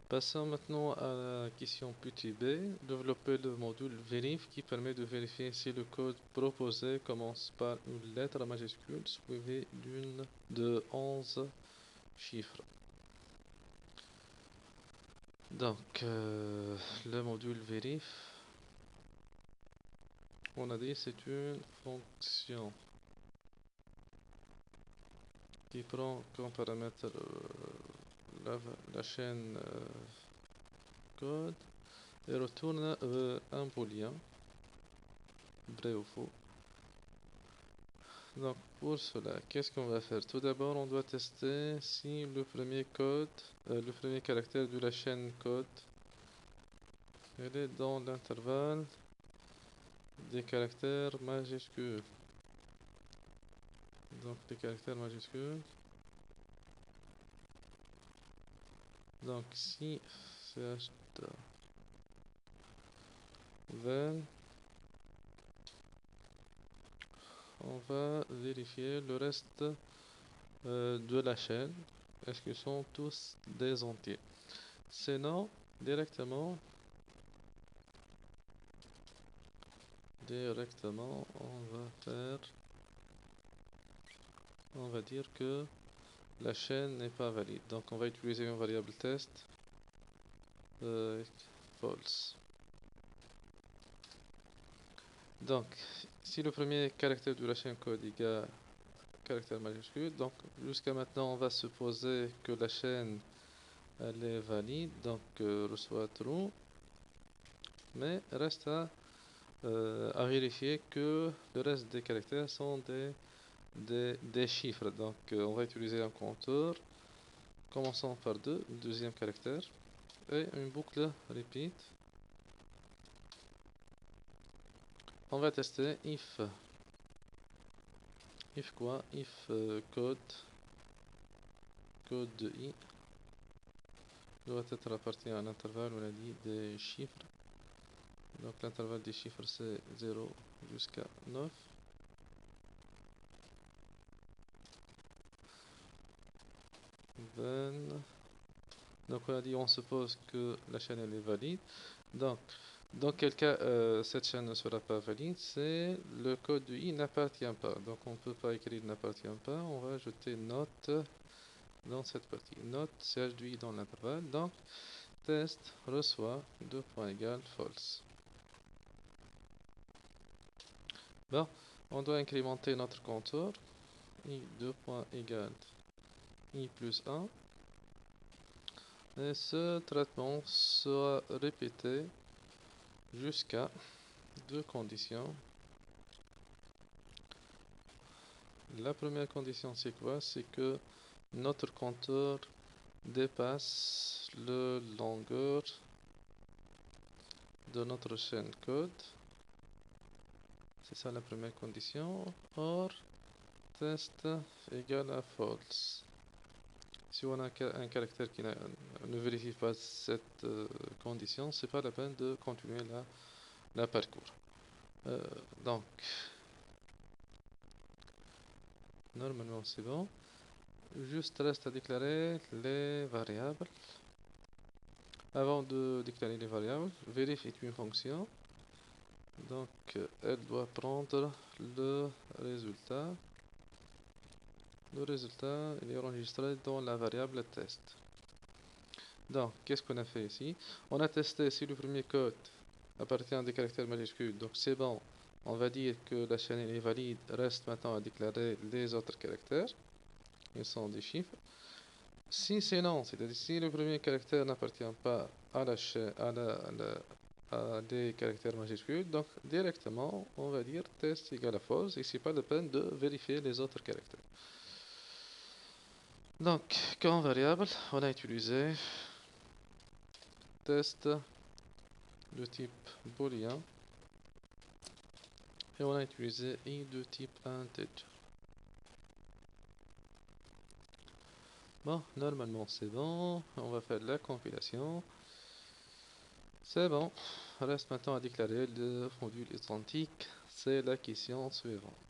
Passons maintenant à la question petit b. Développer le module vérif qui permet de vérifier si le code proposé commence par une lettre majuscule suivie de 11 chiffres. Donc, le module vérif, on a dit c'est une fonction qui prend comme paramètre la chaîne code et retourne un booléen, vrai ou faux. Donc pour cela, qu'est-ce qu'on va faire? Tout d'abord, on doit tester si le premier code, le premier caractère de la chaîne code, elle est dans l'intervalle des caractères majuscules. Donc les caractères majuscules. Donc si ch then on va vérifier le reste de la chaîne. Est-ce qu'ils sont tous des entiers? Sinon, directement, on va dire que la chaîne n'est pas valide. Donc on va utiliser une variable test false. Donc si le premier caractère de la chaîne code égale caractère majuscule, donc jusqu'à maintenant on va supposer que la chaîne elle est valide, donc reçoit true, mais reste à vérifier que le reste des caractères sont des chiffres. Donc on va utiliser un compteur commençant par 2, deuxième caractère, et une boucle repeat. On va tester if quoi? If code de i doit être appartient à un intervalle, on a dit des chiffres. Donc l'intervalle des chiffres c'est 0 jusqu'à 9. Then, donc on a dit on suppose que la chaîne elle est valide. Donc dans quel cas cette chaîne ne sera pas valide? C'est le code de i n'appartient pas. Donc on ne peut pas écrire n'appartient pas. On va ajouter note dans cette partie. Note ch de i dans l'intervalle. Donc test reçoit 2 points égale false. Bon, on doit incrémenter notre compteur. I 2 points égale i plus 1. Et ce traitement sera répété jusqu'à deux conditions. La première condition c'est quoi? C'est que notre compteur dépasse le longueur de notre chaîne code. C'est ça la première condition. Or test égale à false. Si on a un caractère qui ne vérifie pas cette condition, c'est pas la peine de continuer la parcours. Donc normalement c'est bon. Juste reste à déclarer les variables. Avant de déclarer les variables, verif est une fonction. Donc elle doit prendre le résultat. Le résultat il est enregistré dans la variable test. Donc qu'est-ce qu'on a fait ici? On a testé si le premier code appartient à des caractères majuscules. Donc c'est bon. On va dire que la chaîne est valide. Reste maintenant à déclarer les autres caractères. Ils sont des chiffres. Si c'est non, c'est-à-dire si le premier caractère n'appartient pas à la chaîne, à des caractères majuscules, donc directement on va dire test égale à false et c'est pas la peine de vérifier les autres caractères. Donc comme variable, on a utilisé test de type boolean et on a utilisé i de type integer. Bon, normalement c'est bon, on va faire la compilation. C'est bon, reste maintenant à déclarer le module identique, c'est la question suivante.